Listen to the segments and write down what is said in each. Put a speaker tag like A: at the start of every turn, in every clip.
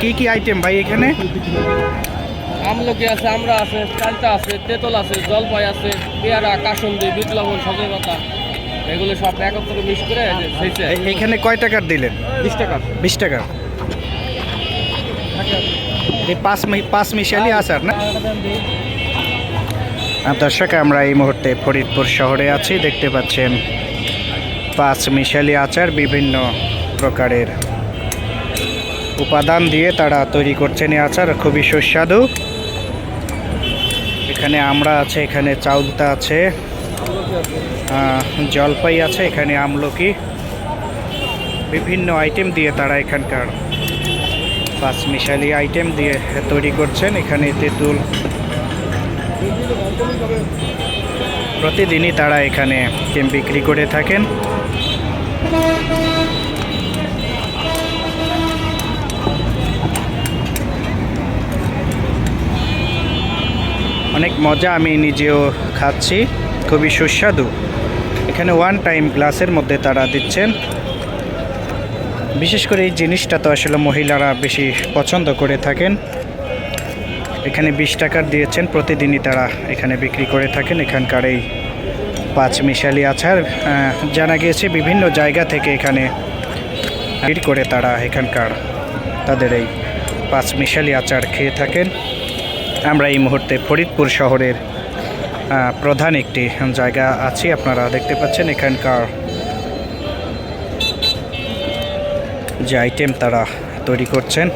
A: কি কি আইটেম ভাই এখানে?
B: আমলকি আছে, আমরা আছে, চালতা আছে, তেঁতুল আছে, জলপাই আছে, পেয়ারা, কাসুন্দি, বিট লবণ, সজনে পাতা, এগুলো সব একত্রে মিক্স করে
A: এখানে কয় টাকার দিলেন?
B: 20 টাকা।
A: 20 টাকা। এই পাঁচ মিশালি আচার না? দর্শক, আমরা এই মুহূর্তে ফরিদপুর শহরে আছি। দেখতে পাচ্ছেন পাঁচ মিশালি আচার বিভিন্ন প্রকারের উপাদান দিয়ে তারা তৈরি করছেন এই আচার, খুবই সুস্বাদু। এখানে আমরা আছে, এখানে চাউলতা আছে, জলপাই আছে, এখানে আমলকি, বিভিন্ন আইটেম দিয়ে তারা এখানকার পাঁচ মিশালি আইটেম দিয়ে তৈরি করছেন। এখানে তেঁতুল, প্রতিদিনই তারা এখানে বিক্রি করে থাকেন। অনেক মজা, আমি নিজেও খাচ্ছি, খুবই সুস্বাদু। এখানে ওয়ান টাইম গ্লাসের মধ্যে তারা দিচ্ছেন। বিশেষ করে এই জিনিসটা তো আসলে মহিলারা বেশি পছন্দ করে থাকেন। এখানে 20 টাকার দিয়েছেন, প্রতিদিনই তারা এখানে বিক্রি করে থাকেন এখানকার এই পাঁচ মিশালি আচার। জানা গিয়েছে বিভিন্ন জায়গা থেকে এখানে ভিড় করে তারা এখানকার তাদের এই পাঁচ মিশালি আচার খেয়ে থাকেন। আমরা এই মুহূর্তে ফরিদপুর শহরের প্রধান একটি জায়গা আছি। আপনারা দেখতে পাচ্ছেন এখানকার যে আইটেম তারা তৈরি করছেন।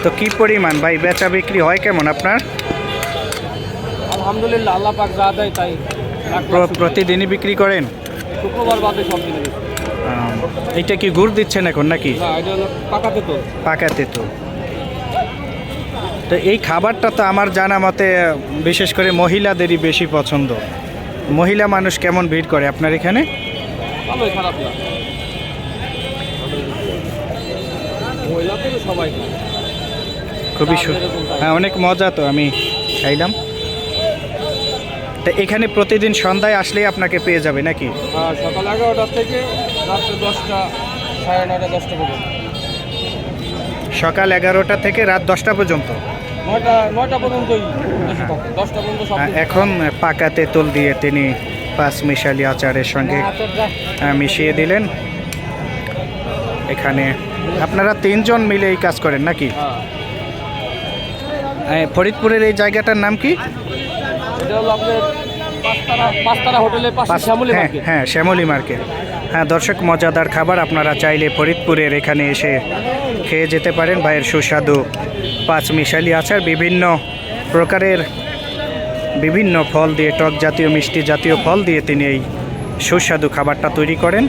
A: তো কি পরিমাণ ভাই বেচা বিক্রি হয় কেমন আপনার?
B: আলহামদুলিল্লাহ, আল্লাহ পাক যা দেয় তাই।
A: প্রতিদিনই বিক্রি করেন?
B: শুক্রবার বাদে সব দিনে।
A: এইটা কি গুড় দিচ্ছেন এখন নাকি?
B: না, এটা হলো পাকা তেঁতুল।
A: পাকা তেঁতুল। তো এই খাবারটা তো আমার জানা মতে বিশেষ করে মহিলাদেরই বেশি পছন্দ। মহিলা মানুষ কেমন ভিড় করে আপনার এখানে?
B: ভালোই, খারাপ না। মহিলা তো সবাই
A: খুবই হ্যাঁ, অনেক মজা। তো আমি খাইলাম। তো এখানে প্রতিদিন সন্ধ্যায় আসলেই আপনাকে পেয়ে যাবে নাকি?
B: সকাল 11টা থেকে রাত্রে 10টা, সাড়ে 9টা, 10টা পর্যন্ত।
A: সকাল 11টা থেকে রাত 10টা পর্যন্ত?
B: 9টা পর্যন্তই, 10টা পর্যন্ত সব।
A: এখন পাকা তেঁতুল দিয়ে তিনি পাঁচ মিশালি আচারের সঙ্গে মিশিয়ে দিলেন। এখানে আপনারা 3 জন মিলে এই কাজ করেন নাকি? ফরিদপুরের এই জায়গাটার নাম কি?
B: এটা হলো আপনার পাঁচতারা হোটেলের পাশে শ্যামলী মার্কেট।
A: হ্যাঁ, শ্যামলী মার্কেট। হ্যাঁ দর্শক, মজাদার খাবার আপনারা চাইলে ফরিদপুরের এখানে এসে খেয়ে যেতে পারেন। ভাইয়ের সুস্বাদু পাঁচ মিশালি আচার বিভিন্ন প্রকারের বিভিন্ন ফল দিয়ে, টক জাতীয়, মিষ্টি জাতীয় ফল দিয়ে তিনি এই সুস্বাদু খাবারটা তৈরি করেন।